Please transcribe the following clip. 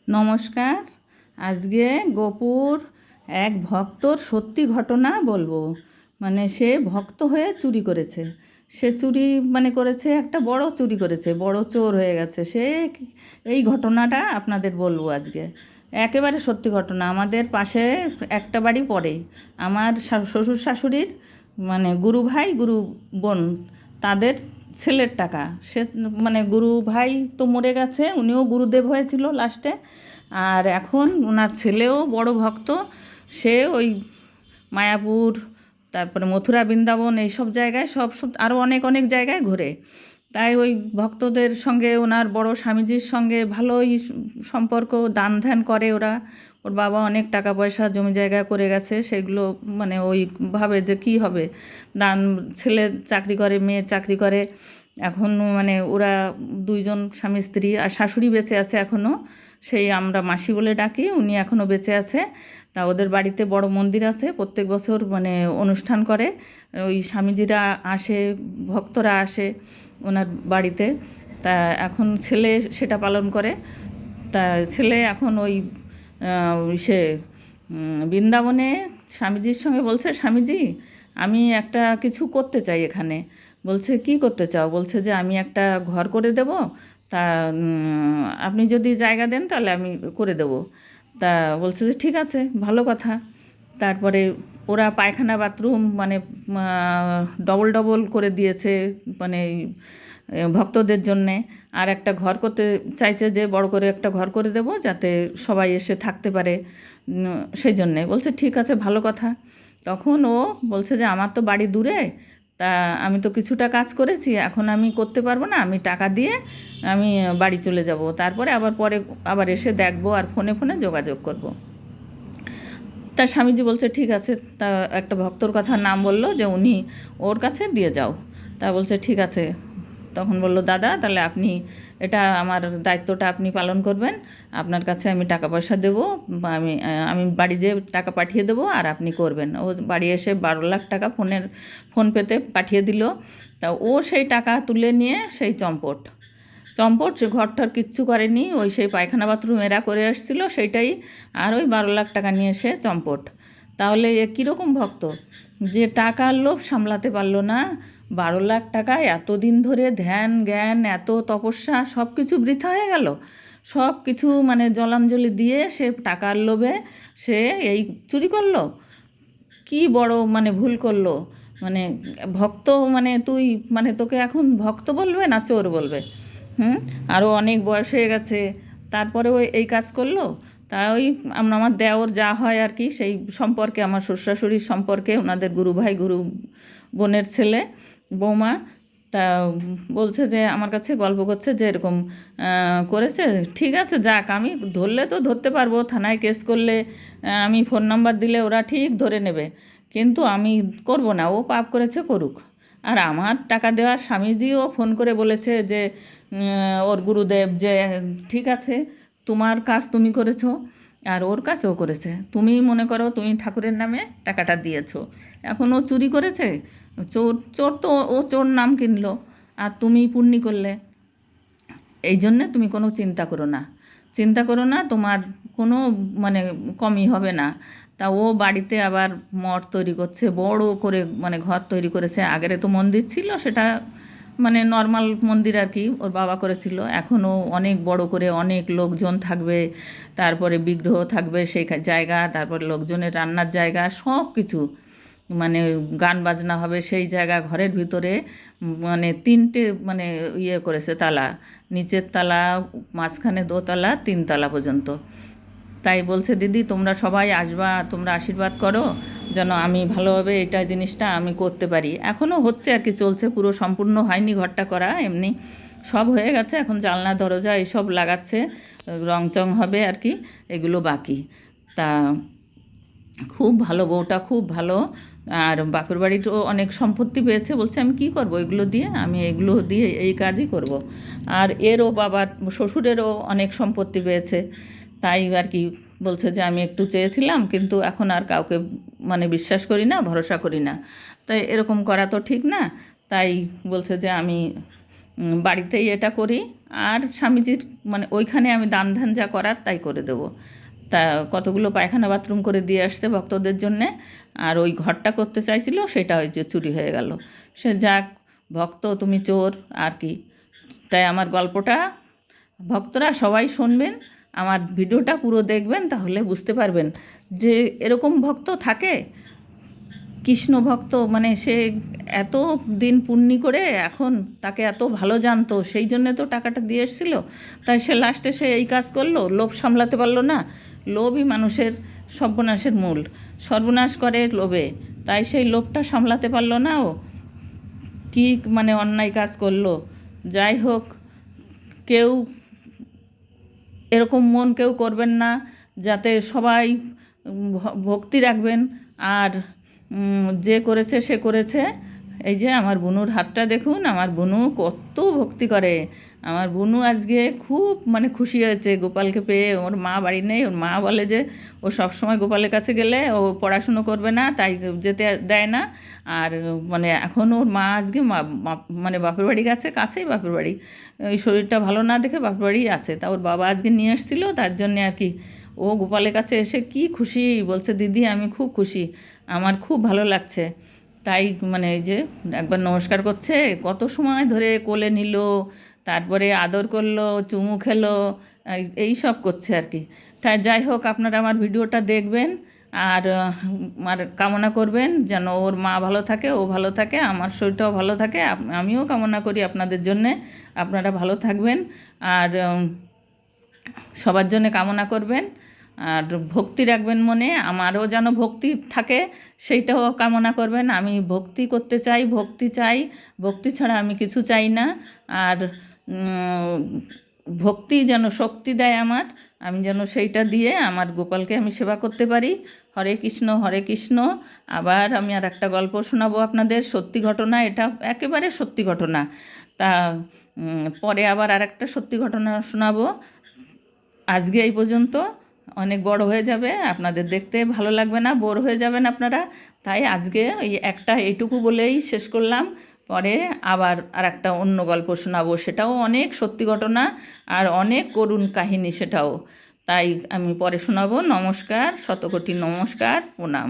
নমস্কার। আজকে গোপুর এক ভক্তর সত্যি ঘটনা বলবো। মানে সে ভক্ত হয়ে চুরি করেছে। সে চুরি করেছে, একটা বড় চুরি করেছে, বড় চোর হয়ে গেছে সে। এই ঘটনাটা আপনাদের বলবো আজকে। একেবারে সত্যি ঘটনা। আমাদের পাশে একটা বাড়ি পড়ে আমার শ্বশুর শাশুড়ির গুরু ভাই গুরু বোন, তাদের ছেলের টাকা। সে গুরু ভাই তো মরে গেছে, উনিও গুরুদেব হয়েছিল লাস্টে। আর এখন ওনার ছেলেও বড় ভক্ত। সে ওই মায়াপুর, তারপরে মথুরা, বৃন্দাবন, এইসব জায়গায় সব আরও অনেক অনেক জায়গায় ঘোরে। তাই ওই ভক্তদের সঙ্গে ওনার বড় স্বামীজির সঙ্গে ভালোই সম্পর্ক, দান ধ্যান করে ওরা। ওর বাবা অনেক টাকা পয়সা জমি জায়গা করে গেছে, সেগুলো ওই ভাবে যে কি হবে, দান। ছেলে চাকরি করে, মেয়ে চাকরি করে। এখন ওরা দুইজন স্বামী স্ত্রী, আর শাশুড়ি বেঁচে আছে এখনও, সেই আমরা মাসি বলে ডাকি, উনি এখনও বেঁচে আছে। তা ওদের বাড়িতে বড় মন্দির আছে, প্রত্যেক বছর অনুষ্ঠান করে। ওই স্বামীজিরা আসে, ভক্তরা আসে ওনার বাড়িতে। তা এখন ছেলে সেটা পালন করে। তা ছেলে এখন ওই সে বৃন্দাবনে স্বামীজির সঙ্গে বলছে, স্বামীজি আমি একটা কিছু করতে চাই এখানে। বলছে কি করতে চাও? বলছে যে আমি একটা ঘর করে দেব, তা আপনি যদি জায়গা দেন তাহলে আমি করে দেব। তা বলছে যে ঠিক আছে, ভালো কথা। তারপরে ওরা পায়খানা বাথরুম ডবল ডবল করে দিয়েছে, মানে ভক্তদের জন্যে। আর একটা ঘর করতে চাইছে, যে বড় করে একটা ঘর করে দেব যাতে সবাই এসে থাকতে পারে। সেই জন্যে বলছে ঠিক আছে, ভালো কথা। তখন ও বলছে যে আমার তো বাড়ি দূরে, তা আমি তো কিছুটা কাজ করেছি, এখন আমি করতে পারবো না, আমি টাকা দিয়ে আমি বাড়ি চলে যাব, তারপরে পরে আবার এসে দেখবো আর ফোনে ফোনে যোগাযোগ করব। তা স্বামীজি বলছে ঠিক আছে। তা একটা ভক্তর কথা নাম বললো যে উনি ওর কাছে দিয়ে যাও। তা বলছে ঠিক আছে। তখন বলল দাদা তাহলে আপনি এটা আমার দায়িত্বটা আপনি পালন করবেন, আপনার কাছে আমি টাকা পয়সা দেবো, আমি আমি বাড়ি যেয়ে টাকা পাঠিয়ে দেবো আর আপনি করবেন। ও বাড়ি এসে 12 লাখ টাকা ফোনপেতে পাঠিয়ে দিল। তা ও সেই টাকা তুলে নিয়ে সেই চম্পট চম্পট সে ঘরটার কিচ্ছু করেনি, ওই সেই পায়খানা বাথরুম এরা করে আসছিল সেইটাই। আর ওই 12 লাখ টাকা নিয়ে এসে চম্পট। তাহলে এ কীরকম ভক্ত, যে টাকার লোভ সামলাতে পারলো না। 12 লাখ টাকায় এতদিন ধরে ধ্যান জ্ঞান, এত তপস্যা, সব কিছু বৃথা হয়ে গেল। সব কিছু জলাঞ্জলি দিয়ে সে টাকার লোভে সে এই চুরি করলো। কি বড় ভুল করলো। মানে ভক্ত, তুই তোকে এখন ভক্ত বলবে না চোর বলবে? আরও অনেক বয়স হয়ে গেছে, তারপরেও এই কাজ করলো। তা ওই আমার দেওর যা হয় আর কি, সেই সম্পর্কে, আমার শ্বশুর শাশুড়ির সম্পর্কে, ওনাদের গুরু ভাই গুরু বোনের ছেলে বৌমা। তা বলছে যে আমার কাছে গল্প করছে যে এরকম করেছে। ঠিক আছে, যাক, আমি ধরলে তো ধরতে পারবো, থানায় কেস করলে আমি ফোন নাম্বার দিলে ওরা ঠিক ধরে নেবে, কিন্তু আমি করব না। ও পাপ করেছে, করুক। আর আমার টাকা দেওয়ার স্বামীজিও ফোন করে বলেছে যে ওর গুরুদেব, যে ঠিক আছে, তোমার কাজ তুমি করেছো, আর ওর কাছেও করেছে। তুমি মনে করো তুমি ঠাকুরের নামে টাকাটা দিয়েছো, এখন ও চুরি করেছে, চোর চোর তো ও চোর নাম কিনলো, আর তুমি পুণ্যি করলে। এই জন্যে তুমি কোনো চিন্তা করো না, চিন্তা করো না, তোমার কোনো কমই হবে না। তা ও বাড়িতে আবার মঠ তৈরি করছে, বড় করে ঘর তৈরি করেছে। আগের তো মন্দির ছিল, সেটা নর্মাল মন্দির আর কি, ওর বাবা করেছিল। এখনও অনেক বড় করে, অনেক লোকজন থাকবে, তারপরে বিগ্রহ থাকবে সেই জায়গা, তারপরে লোকজনের রান্নার জায়গা, সব কিছু গান বাজনা হবে সেই জায়গা। ঘরের ভিতরে 3টে ইয়ে করেছে তালা, নিচের তালা, মাঝখানে দোতলা, 3 তলা পর্যন্ত। তাই বলছে দিদি তোমরা সবাই আসবা, তোমরা আশীর্বাদ করো যেন আমি ভালোভাবে এটা জিনিসটা আমি করতে পারি। এখনও হচ্ছে আর কি, চলছে, পুরো সম্পূর্ণ হয়নি ঘরটা করা, এমনি সব হয়ে গেছে। এখন জানলা দরজা এইসব লাগাচ্ছে, রং চং হবে আর কি, এগুলো বাকি। তা খুব ভালো, বউটা খুব ভালো। আর বাপের বাড়িতেও অনেক সম্পত্তি পেয়েছে, বলছে আমি কি করব এগুলো দিয়ে, আমি এগুলো দিয়ে এই কাজই করব। আর এরও বাবার শ্বশুরেরও অনেক সম্পত্তি পেয়েছে। তাই আর কি বলছে যে আমি একটু চেয়েছিলাম, কিন্তু এখন আর কাউকে বিশ্বাস করি না, ভরসা করি না। তাই এরকম করা তো ঠিক না। তাই বলছে যে আমি বাড়িতেই এটা করি, আর স্বামীজির মানে ওইখানে আমি দান ধ্যান যা করার তাই করে দেবো। তা কতগুলো পায়খানা বাথরুম করে দিয়ে আসছে ভক্তদের জন্যে, আর ওই ঘরটা করতে চাইছিল, সেটা ওই যে চুরি হয়ে গেল। সে যাক, ভক্ত তুমি চোর আর কি। তাই আমার গল্পটা ভক্তরা সবাই শুনবেন, আমার ভিডিওটা পুরো দেখবেন, তাহলে বুঝতে পারবেন যে এরকম ভক্ত থাকে। কৃষ্ণ ভক্ত মানে সে এত দিন পুণ্যি করে এখন তাকে এত ভালো জানতো, সেই জন্যে তো টাকাটা দিয়ে এসেছিল। তাই সে লাস্টে সে এই কাজ করলো, লোভ সামলাতে পারলো না। লোভই মানুষের সর্বনাশের মূল, সর্বনাশ করে লোভে। তাই সেই লোভটা সামলাতে পারলো না, ও কী মানে অন্যায় কাজ করলো। যাই হোক, কেউ এরকম মন কেউ করবেন না, যাতে সবাই ভক্তি রাখবেন। আর যে করেছে সে করেছে। এই যে আমার বুনুর হাতটা দেখুন, আমার বুনু কত ভক্তি করে। আমার বুনু আজকে খুব মানে খুশি হয়েছে গোপালকে পেয়ে। ওর মা বাড়ি নেই, ওর মা বলে যে ও সবসময় গোপালের কাছে গেলে ও পড়াশুনো করবে না, তাই যেতে দেয় না। আর মানে এখন ওর মা আজকে মানে বাপের বাড়ি গেছে, কাছেই বাপের বাড়ি। ওই শরীরটা ভালো না দেখে বাপের বাড়ি আছে, তা ওর বাবা আজকে নিয়ে এসেছিলো, তার জন্যে আর কি। ও গোপালের কাছে এসে কি খুশি, বলছে দিদি আমি খুব খুশি, আমার খুব ভালো লাগছে। তাই মানে এই যে একবার নমস্কার করছে, কত সময় ধরে কোলে নিল, তারপরে আদর করলো, চুমু খেলো, এই সব করছে আর কি। তাই যাই হোক, আপনারা আমার ভিডিওটা দেখবেন আর আর কামনা করবেন যেন ওর মা ভালো থাকে, ও ভালো থাকে, আমার শরীরটাও ভালো থাকে। আমিও কামনা করি আপনাদের জন্যে, আপনারা ভালো থাকবেন। আর সবার জন্য কামনা করবেন, আর ভক্তি রাখবেন মনে, আমারও যেন ভক্তি থাকে সেইটাও কামনা করবেন। আমি ভক্তি করতে চাই, ভক্তি চাই, ভক্তি ছাড়া আমি কিছু চাই না। আর ভক্তি যেন শক্তি দেয় আমার, আমি যেন সেইটা দিয়ে আমার গোপালকে আমি সেবা করতে পারি। হরে কৃষ্ণ, হরে কৃষ্ণ। আবার আমি আর একটা গল্প শোনাবো আপনাদের, সত্যি ঘটনা, এটা একেবারে সত্যি ঘটনা। তা পরে আবার আর একটা সত্যি ঘটনা শোনাবো। আজকে এই পর্যন্ত, অনেক বড় হয়ে যাবে, আপনাদের দেখতে ভালো লাগবে না, বোর হয়ে যাবেন আপনারা। তাই আজকে এই একটা এইটুকু বলেই শেষ করলাম। পরে আবার আর একটা অন্য গল্প শোনাবো, সেটাও অনেক সত্যি ঘটনা আর অনেক করুণ কাহিনী সেটাও। তাই আমি পরে শোনাবো। নমস্কার, শতকোটি নমস্কার, প্রণাম।